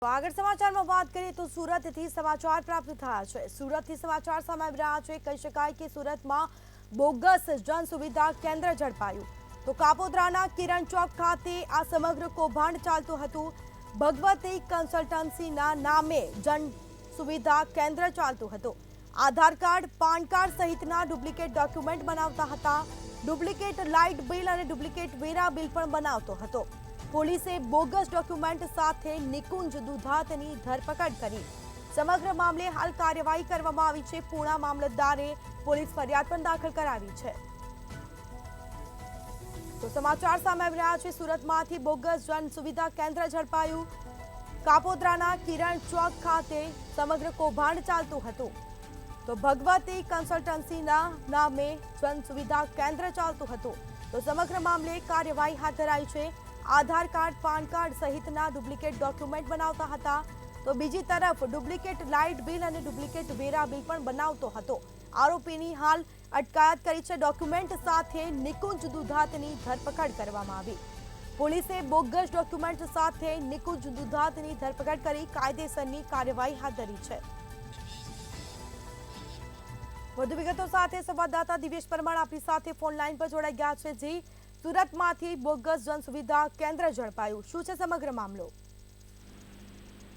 આગળ સમાચારમાં વાત કરીએ તો સુરતથી સમાચાર પ્રાપ્ત થયા છે। સુરતથી સમાચાર સામે આવી રહ્યા છે। કહી શકાય કે સુરતમાં બોગસ જન સુવિધા કેન્દ્ર ઝડપાયું। તો કાપોદ્રાના કિરણ ચોક ખાતે આ સમગ્ર કૌભાંડ ચાલતું હતું। ભગવતી કન્સલ્ટન્સીના નામે જન સુવિધા કેન્દ્ર ચાલતું હતું। આધાર કાર્ડ, પાન કાર્ડ સહિતના ડુપ્લિકેટ ડોક્યુમેન્ટ બનાવતા હતા। ડુપ્લિકેટ લાઇટ બિલ અને ડુપ્લિકેટ વેરા બિલ પણ બનાવતો હતો। પોલીસે બોગસ ડોક્યુમેન્ટ સાથે નિકુંજ દુધાતની ધરપકડ કરી। સમગ્ર મામલે હાલ કાર્યવાહી કરવામાં આવી છે। પૂણા મામલતદારે પોલીસ ફરિયાદ પણ દાખલ કરાવી છે। તો સમાચાર સામે આવી રહ્યા છે। સુરતમાંથી બોગસ જન સુવિધા કેન્દ્ર ઝડપાયું। કાપોદ્રાના કિરણ ચોક ખાતે સમગ્ર કૌભાંડ ચાલતું હતું। તો ભગવતી કન્સલ્ટન્સીના નામે જન સુવિધા કેન્દ્ર ચાલતું હતું। તો સમગ્ર મામલે કાર્યવાહી હાથ ધરાઈ છે। આધાર કાર્ડ, પાન કાર્ડ સહિતના ડુપ્લિકેટ ડોક્યુમેન્ટ બનાવતા હતા। તો બીજી તરફ ડુપ્લિકેટ લાઇટ બિલ અને ડુપ્લિકેટ વેરા બિલ પણ બનાવતો હતો। આરોપીની હાલ અટકાયત કરી છે। ડોક્યુમેન્ટ સાથે નિકુંજ દુધાતની ધરપકડ કરવામાં આવી। પોલીસે બોગસ ડોક્યુમેન્ટ સાથે નિકુંજ દુધાતની ધરપકડ કરી કાયદેસરની કાર્યવાહી હાથ ધરી છે। વધુ વિગતો સાથે સંવાદદાતા દિવેશ પરમાર આપણી સાથે ફોન લાઈન પર જોડાઈ ગયા છે। જી, સુરતમાંથી બોગસ જન સુવિધા કેન્દ્ર ઝડપાયું, શું છે સમગ્ર મામલો?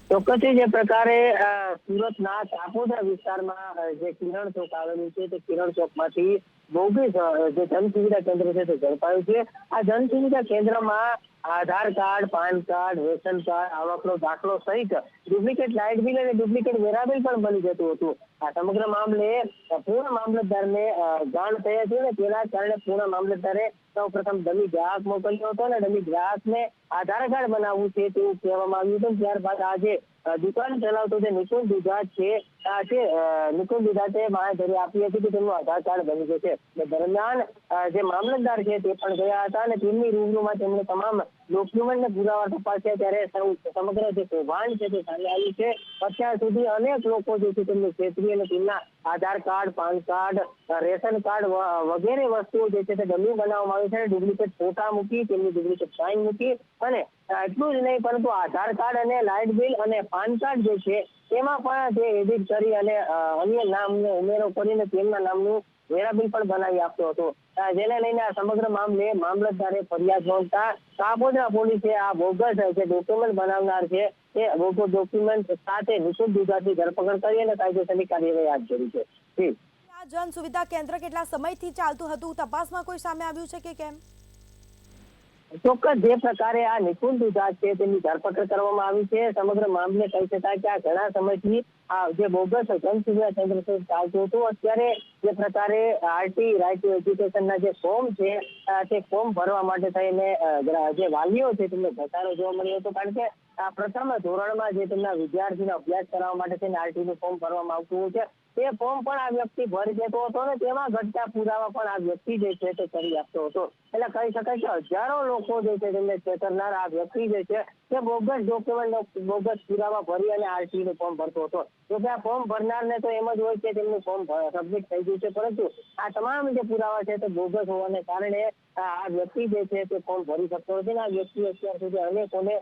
ચોક્કસથી જે પ્રકારે સુરતના કાપોદ્રા વિસ્તારમાં જે કિરણ ચોક આવેલું છે તે કિરણ ચોકમાંથી બોગસ જે જન સુવિધા કેન્દ્ર છે તે ઝડપાયું છે। આ જન સુવિધા કેન્દ્રમાં Aadhaar card, PAN card, ration card, આવકનો દાખલો સહિત ડુપ્લિકેટ લાઇટ બિલ અને ડુપ્લિકેટ વેરા બિલ પણ બની જતું હતું। આ સમગ્ર મામલે પૂર્ણ મામલતદારને જાણ થઈ હતી ને તેના કારણે પૂર્ણ મામલતદારે સૌપ્રથમ ડમી ગ્રાહક મોકલ્યો હતો અને ડમી ગ્રાહકને આધાર કાર્ડ બનાવવું છે તેવું કહેવામાં આવ્યું હતું। ત્યારબાદ આજે દુકાન ચલાવતો જે નિકુંજ દુધાત છે નિકુંજ દુધાતે બાંહેધરી આપી હતી કે તેમનું આધાર કાર્ડ બની જશે। દરમિયાન જે મામલતદાર છે તે પણ ગયા હતા અને તેમની રૂબરૂમાં તેમણે તમામ ડોક્યુમેન્ટ ને પુરાવા તપાસ્યા ત્યારે સમગ્ર જે કૌભાંડ છે તે સામે આવ્યું છે। અત્યાર સુધી અનેક લોકો જે છે તેમને છેતરી અને તેમના Aadhaar card, PAN card, ration card વગેરે વસ્તુઓ જે છે તે ડમી બનાવવામાં આવી છે। ડુપ્લિકેટ ફોટા મૂકી, તેમની ડુપ્લિકેટ સાઇન મૂકી અને એટલું જ નહીં પરંતુ આધાર કાર્ડ અને લાઇટ બિલ અને પાન કાર્ડ જે છે તેમાં પણ તે એડિટ કરી અને અન્ય નામનો ઉમેરો કરીને તેમના નામનું વેરા બિલ પણ બનાવી આપતો હતો। જેને લઈને આ સમગ્ર મામલે મામલતદારે ફરિયાદ નોંધતા કાપોદ્રા પોલીસે આ બોગસ જે ડોક્યુમેન્ટ બનાવનાર છે તે બોગસ ડોક્યુમેન્ટ સાથે નિકુંજ દુધાતની ધરપકડ કરી અને કાયદેસરની કાર્યવાહી હાથ ધરી છે। આ જન સુવિધા કેન્દ્ર કેટલા સમયથી ચાલતું હતું? તપાસમાં કોઈ સામે આવ્યું છે કે કેમ? ચોક્કસ જે પ્રકારે આ નિકુંજ દુધાત છે તેની ધરપકડ કરવામાં આવી છે। સમગ્ર મામલે કહી શકાય કે આ ઘણા સમયથી આ જે બોગસ જન સુવિધા કેન્દ્ર છે ચાલતું હતું। અત્યારે જે પ્રકારે આરટી રાઇટ ટુ એજ્યુકેશનના જે ફોર્મ છે તે ફોર્મ ભરવા માટે થઈને જે વાલીઓ છે તેમને ઘટાડો જોવા મળ્યો હતો। કારણ કે આ પ્રથમ ધોરણમાં જે તેમના વિદ્યાર્થીનો અભ્યાસ કરવા માટે થઈને આરટીનું ફોર્મ ભરવામાં આવતું હોય છે તે ફોર્મ પણ આ વ્યક્તિ ભરી દેતો હતો અને તેમાં ઘટતા પુરાવા પણ આ વ્યક્તિ જે છે તે કરી આપતો હતો। એટલે કહી શકાય કે હજારો લોકો જે છે તેમને છેતરનાર આ વ્યક્તિ જે છે તે બોગસ ડોક્યુમેન્ટ, બોગસ પુરાવા ભરી અને આરટીનું ફોર્મ ભરતો હતો। જોકે આ ફોર્મ ભરનારને તો એમ જ હોય કે તેમનું ફોર્મ સબમિટ થઈ ગયું છે, પરંતુ આ તમામ જે પુરાવા છે તે બોગસ હોવાને કારણે આ વ્યક્તિ જે છે તે ફોર્મ ભરી શકતો નથી। આ વ્યક્તિ અત્યાર સુધી અનેકોને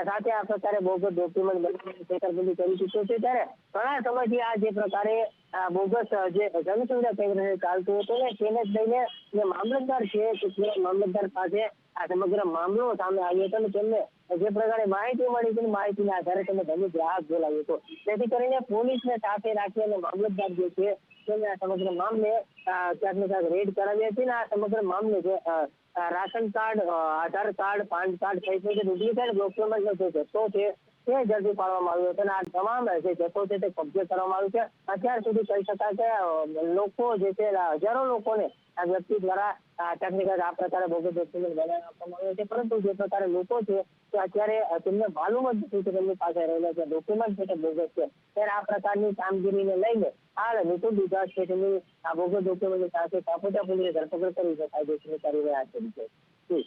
સાથે આ પ્રકારે બોગસ ડોક્યુમેન્ટ બનાવીને છેતરપિંડી કરી ચૂક્યો છે। ત્યારે ઘણા સમયથી આ જે પ્રકારે બોગસ જે જન સુવિધા કેન્દ્ર ચાલતું હતું ને તેને જ લઈને જે મામલતદાર છે તે મામલતદાર પાસે આ સમગ્ર મામલો સામે આવ્યો હતો અને તેમને જે પ્રકારે માહિતી મળી હતી માહિતીના આધારે તેને ધনী ગ્રાહક બોલાવ્યો હતો। જેથી કરીને પોલીસને સાથે રાખી અને મામલતદાર જે છે તેને આ સમગ્ર મામલે ક્યાંક ને ક્યાંક રેડ કરાવી હતી ને આ સમગ્ર મામલે જે રાશન કાર્ડ, આધાર કાર્ડ, પાન કાર્ડ સહિત જે ડુપ્લિકેટ ડોક્યુમેન્ટનો જે જથ્થો છે તે ઝડપી પાડવામાં આવ્યો હતો અને આ તમામ જે જથ્થો છે તે કબજે કરવામાં આવ્યો છે। અત્યાર સુધી કહી શકાય કે લોકો જે છે હજારો લોકોને આ વ્યક્તિ દ્વારા ટેકનિકલ આ પ્રકારે બોગસ ડોક્યુમેન્ટ બનાવી આપવામાં આવ્યો છે। પરંતુ જે પ્રકારે લોકો છે તે અત્યારે તેમને માલુમ જ નથી કે તેમની પાસે રહેલા જે ડોક્યુમેન્ટ છે તે બોગસ છે। ત્યારે આ પ્રકારની કામગીરીને લઈને હાલ નિકુંજ દુધાત છે તેમની આ બોગસ ડોક્યુમેન્ટ સાથે કાપોદ્રા પોલીસે ધરપકડ કરી છે, કાયદેસરની કાર્યવાહી હાથ ધરી છે।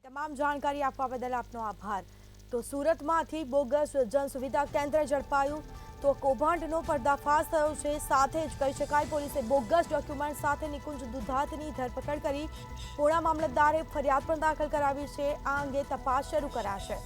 તમામ જાણકારી આપવા બદલ આપનો આભાર। તો સુરતમાંથી બોગસ જન સુવિધા કેન્દ્ર ઝડપાયું। તો કૌભાંડનો પર્દાફાશ થયો છે। સાથે જ કહી શકાય પોલીસે બોગસ ડોક્યુમેન્ટ સાથે નિકુંજ દુધાતની ધરપકડ કરી। પૂણા મામલતદારે ફરિયાદ પણ દાખલ કરાવી છે। આ અંગે તપાસ શરૂ કરાશે।